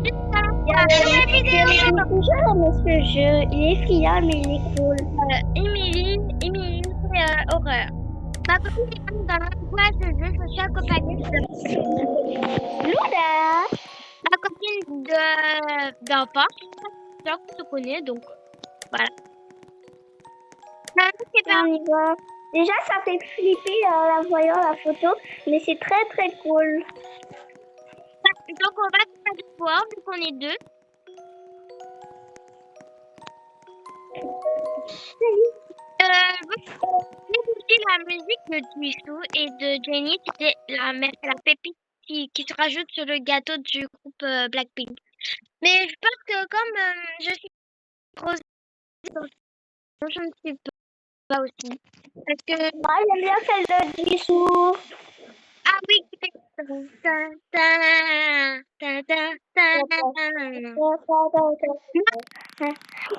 copine tout à Il y a des gens dans ce jeu. Il est fiable, mais il est cool. Émilie, c'est horreur. Ma copine et moi, nous allons jouer à ce jeu. Je suis accompagnée de Luna. ma copine d'enfance. Je sais que tu connais, donc voilà. C'est pas... On y va. Déjà, ça fait flipper en voyant la photo, mais c'est très très cool. Donc on va faire du sport vu qu'on est deux. J'ai la musique de Tissou et de Jenny, c'était la pépite qui se rajoute sur le gâteau du groupe Blackpink. Mais je pense que comme je suis grosse, je ne suis pas aussi. Parce que... Moi, j'aime bien celle de Jisoo. Ah oui,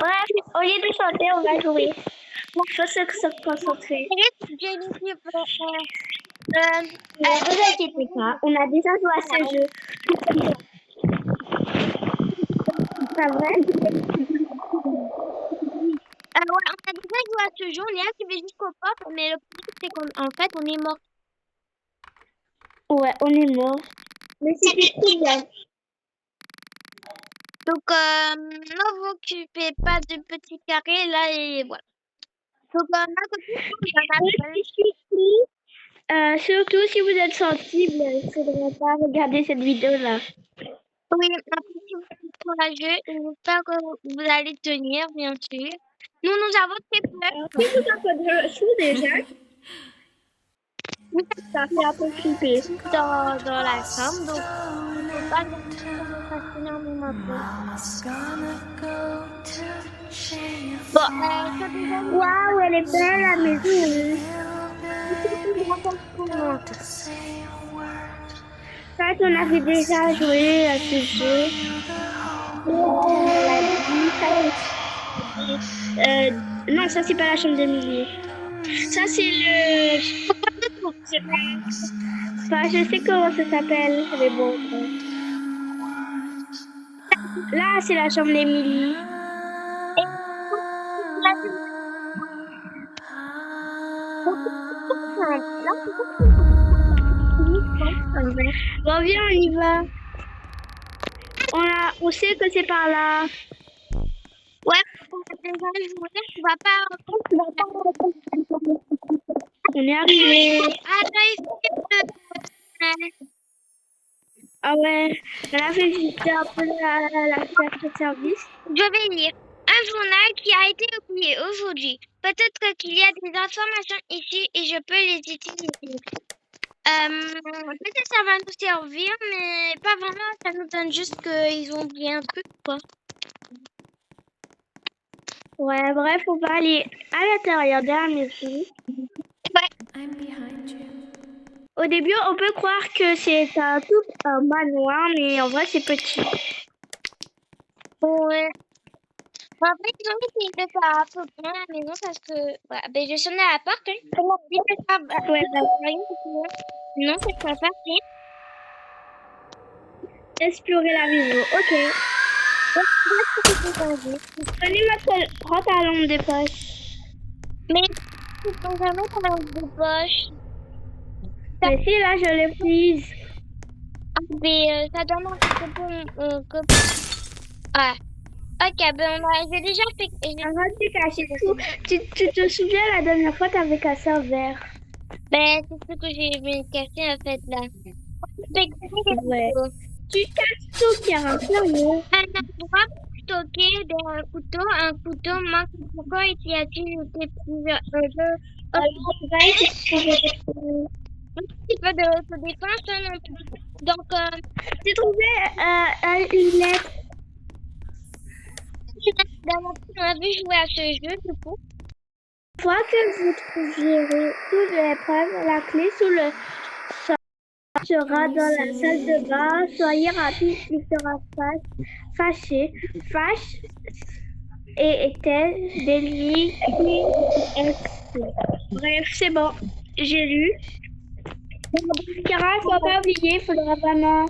Bref, au lieu de chanter, on va jouer. Il faut se concentrer. Vous inquiétez pas, on a déjà joué à ce jeu. C'est vrai? Ouais, on a déjà joué à ce jeu, on est arrivé jusqu'au pop, mais le problème c'est qu'en fait on est mort. Ouais, on est mort. Mais c'était trop bien. Donc, ne vous occupez pas du petit carré là et voilà. Donc, ma copine, surtout si vous êtes sensible, il ne faudrait pas regarder cette vidéo-là. oui, ma copine est courageux et j'espère que vous allez tenir, bien sûr. Nous avons très peur. Si vous entendez le chou déjà, ça fait un peu flipper. Dans la chambre, donc il ne faut pas faire énormément peur. Bon, waouh, elle est belle la maison. Ça, on avait déjà joué à ce jeu. Non, ça c'est pas la chambre d'Emilie. Ça c'est le... Enfin, je sais comment ça s'appelle, mais bon. Là, c'est la chambre d'Emilie. Bon, viens, on y va. On sait que c'est par là. Ouais, on a déjà joué, tu vas pas... On est arrivé. Ah ouais, elle a fait visiter un peu la station de service. Je vais lire. Un journal qui a été oublié aujourd'hui. Peut-être qu'il y a des informations ici et je peux les utiliser. Peut-être ça va nous servir, mais pas vraiment. Ça nous donne juste qu'ils ont oublié un truc, quoi. Ouais, bref, on va aller à l'intérieur de la maison. Ouais. Au début, on peut croire que c'est un manoir, mais en vrai, c'est petit. Ouais. En fait, ils ont essayé de faire un peu bien la maison parce que... Voilà. Ben, je sonnais à la porte. Hein. Ouais, non, c'est pas parti. Explorer la maison, ok. Prenez votre pantalon de poche. Mais ils sont jamais pantalon de poche. Mais si, là, je l'ai prise. Mais ça donne un petit peu... Ah. Ok, ben j'ai déjà fait... Arrête de cacher tout. Tu te souviens la dernière fois, t'avais cassé un verre. Ben, c'est ce que j'ai cassé en fait là. Ouais. Tu casses tout, Chiara, sérieux. Un endroit pour stocker un couteau manque pourquoi y a-t-il été plusieurs jeux. Alors, on va essayer Un petit peu de autodéfense non plus. Donc, j'ai trouvé une lettre. On a vu jouer à ce jeu du coup. Une fois que vous trouverez toutes les preuves, la clé sous le sol sera dans la salle de bain. Soyez rapide, il sera fâché. Fâche et était délié. Bref, c'est bon. J'ai lu. Chiara, faut pas oublier, il faudra vraiment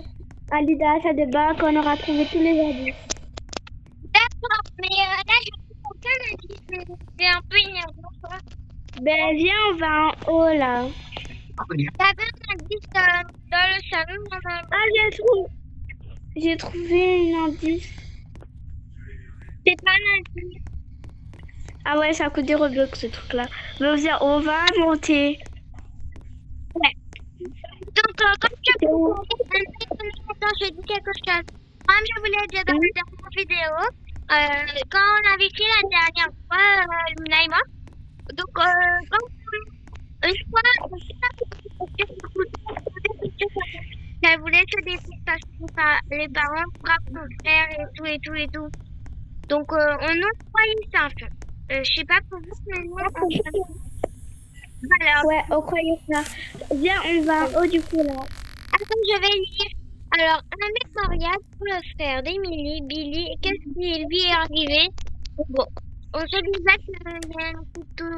aller dans la salle de bain quand on aura trouvé tous les indices. D'accord, mais là, je trouve aucun indice. C'est un peu énervant, quoi. Ben, viens, on va en haut, là. T'avais un indice dans le salon, normalement. Ah, j'ai trouvé un indice. C'est pas un indice. Ah ouais, ça coûte des Robux, ce truc-là. Ben, viens, on va monter. Ouais. Donc, comme je C'est où? attends, je dis quelque chose. Comme je vous l'ai dit dans la dernière vidéo, quand on avait fait la dernière fois, Naïma, donc, quand une fois, elle voulait se décider parce que les parents frappent mon frère et tout. Donc, on a croyait ça, enfin. Je sais pas pour vous, mais moi, voilà. Ouais, on croyait ça. Viens, on va en haut du coup, là. Attends, je vais lire. Alors, un mémorial pour le frère d'Emily, Billy, qu'est-ce qui lui est arrivé? Bon, on se disait qu'il y a un couteau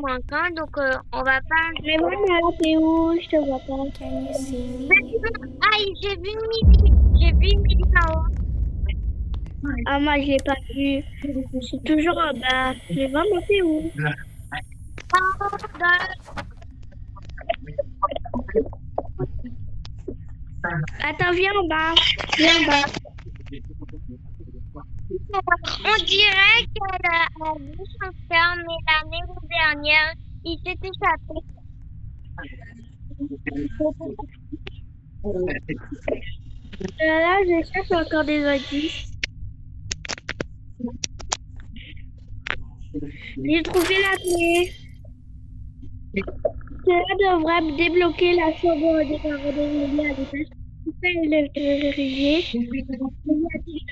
manquant, donc on va pas... Mais voilà, t'es où? Je te vois pas. Ah, j'ai vu Emily là-haut. Ah, moi, je l'ai pas vu. Je suis toujours en bas. Mais vraiment, t'es où? Attends, viens en bas. Viens en bas. On dirait qu'elle a vu son frère, mais l'année dernière, il s'est échappé. Là, je cherche encore des indices. J'ai trouvé la clé. Cela devrait me débloquer la chambre des parents d'Emilie à l'étage. Je peux le vérifier.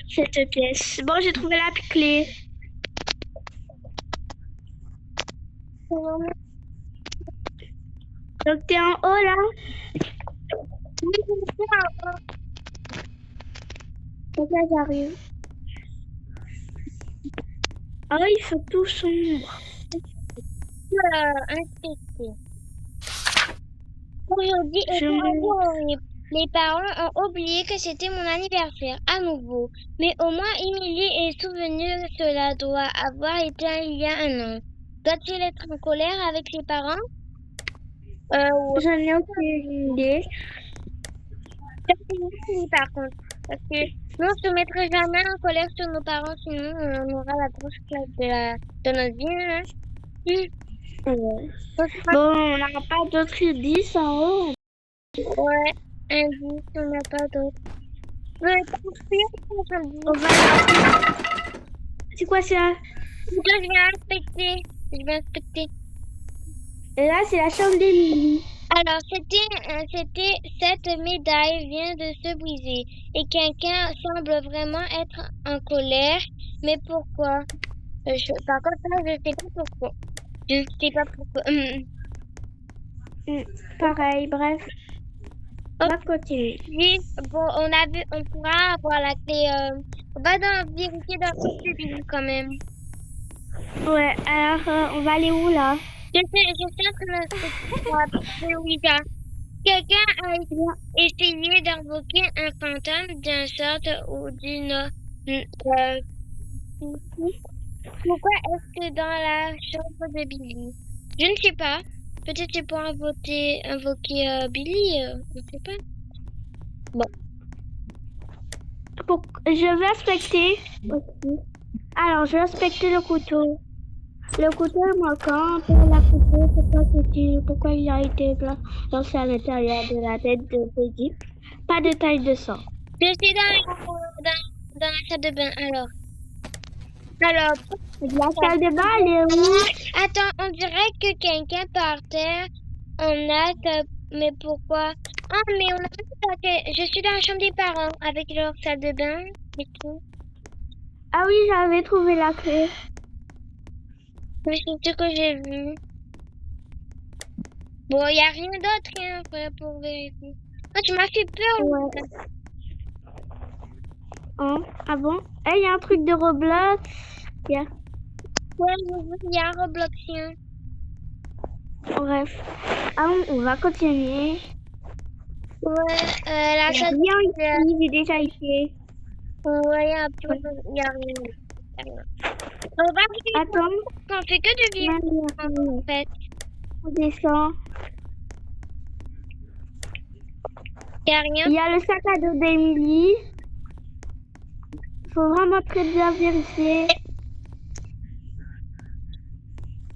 Cette pièce. Bon, j'ai trouvé la clé. Donc, t'es en haut, là? Donc là, j'arrive. Ah, il fait tout sombre. Aujourd'hui est horrible. Les parents ont oublié que c'était mon anniversaire à nouveau. Mais au moins, Emily est souvenue que cela doit avoir été il y a un an. Doit-il être en colère avec ses parents? J'en ai aucune idée. Par contre, parce que nous, on se mettrait jamais en colère sur nos parents, sinon on aura la grosse claque de notre vie. Hein. Ouais. Bon, on n'a pas d'autres indices en haut. Ouais, indice, on n'a pas d'autres. On va... C'est quoi ça? Je vais inspecter. Et là, c'est la chambre d'Emily. Alors, cette médaille vient de se briser et quelqu'un semble vraiment être en colère. Mais pourquoi? Par contre, là, je sais pas pourquoi. Je sais pas pourquoi. Pareil, bref. On va continuer. Oui, bon, on pourra avoir la clé. On va vérifier dans le public quand même. Ouais, alors, on va aller où, là? Je suis en train de Louisa. Quelqu'un a essayé d'invoquer un fantôme d'une sorte ou d'une... Pourquoi est-ce que dans la chambre de Billy? Je ne sais pas. Peut-être c'est pour invoquer Billy, je ne sais pas. Bon. Je vais inspecter aussi. Alors, je vais inspecter le couteau. Le couteau est manquant. La couteau, pourquoi il a été lancé à l'intérieur de la tête de Peggy? Pas de tache de sang. Je suis dans la salle de bain, alors. Alors, la salle de bain, elle est où? Attends, on dirait que quelqu'un par terre en a... Mais pourquoi? Ah, mais on a pas... Je suis dans la chambre des parents avec leur salle de bain et tout. Ah oui, j'avais trouvé la clé. Mais c'est ce que j'ai vu. Bon, il n'y a rien d'autre, hein, pour vérifier. Ah, tu m'as fait peur. Ouais. Oh, ah bon? Il y a un truc de Roblox. Yeah. Ouais, il y a un Ouais, la Il y a salle rien de ici, j'ai déjà été. ouais, il y a rien. On va vivre, Attends, on fait que de vivre même il y a rien. en fait. On descend. Il y a rien. Il y a le sac à dos d'Emily. Faut vraiment très bien vérifier.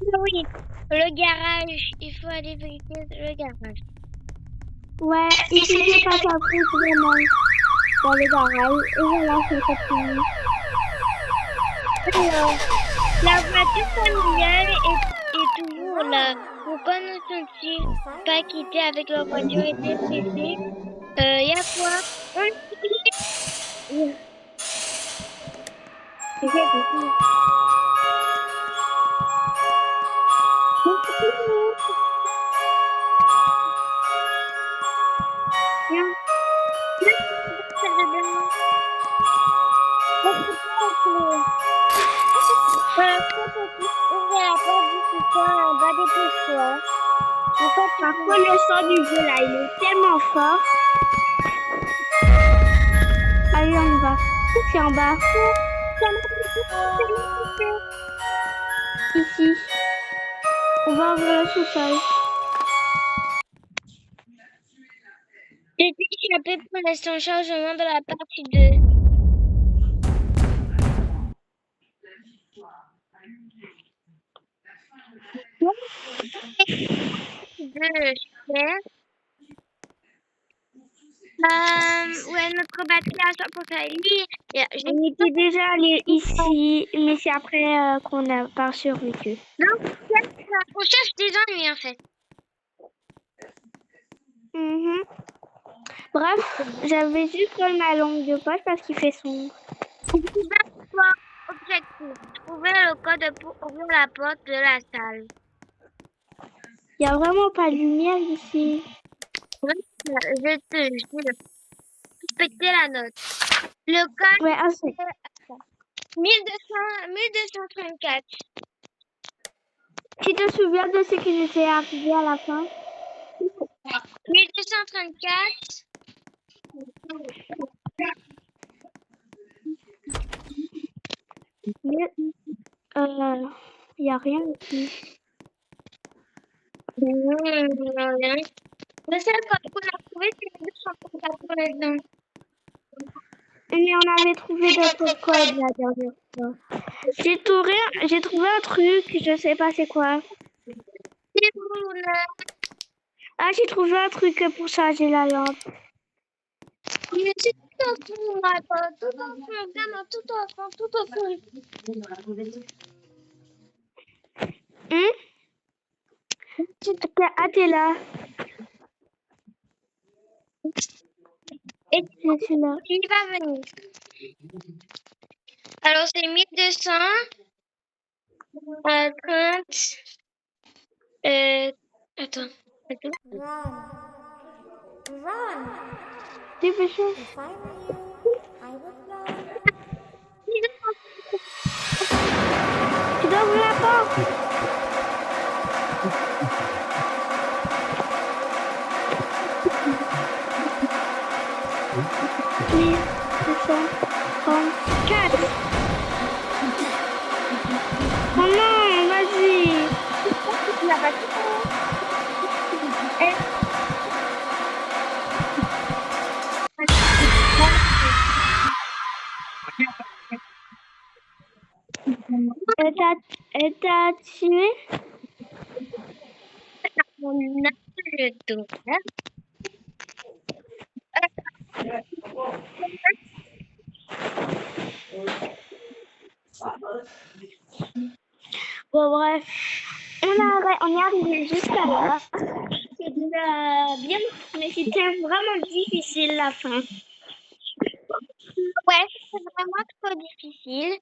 Oui, le garage. Il faut aller vérifier le garage. Ouais, ici j'ai pas un truc vraiment dans le garage. Et voilà, c'est fini. Alors, la voiture familiale est toujours là. Pourquoi ne sont-ils pas quittés avec leur voiture et détruits? Y a quoi? Viens. Par contre, le son du jeu là, il est tellement fort. Allez, on y va. C'est en bas. Ici. On va ouvrir le sous-sol. J'ai échappé pour l'instant chargement de la partie 2. Ouais, notre batterie à 100%. On était déjà allé ici, mais c'est après qu'on n'a pas survécu. Non, on cherche des ennuis en fait. Bref, j'avais juste ma langue de poche parce qu'il fait sombre. Objectif, trouver le code pour ouvrir la porte de la salle. Il n'y a vraiment pas de lumière ici. Je te jure. Péter la note. Le code Ouais, assez. 1234. Tu te souviens de ce qui nous est arrivé à la fin? 1234. Mais il n'y a rien ici. Rien. Le seul code qu'on a trouvé, c'est 1234 pour l'instant. Mais on avait trouvé d'autres codes la dernière fois. J'ai trouvé un truc, je sais pas c'est quoi. C'est bon, là. Ah, j'ai trouvé un truc pour charger la lampe. Mais c'est tout au fond, là, tout au fond, vraiment, tout au fond, tout au fond. Ah, t'es là. Et Je suis là. il va venir. Alors, c'est 1200. 30. Attends. Run! Dépêchons. If I were you, I would run. Tu dois ouvrir la porte. Oui, c'est ça. 34. Oh non, vas-y. Elle t'a tué? On a le tour. Bon, bref. On est arrivé jusqu'à là. C'est bien, mais c'était vraiment difficile la fin. Ouais, c'est vraiment trop difficile.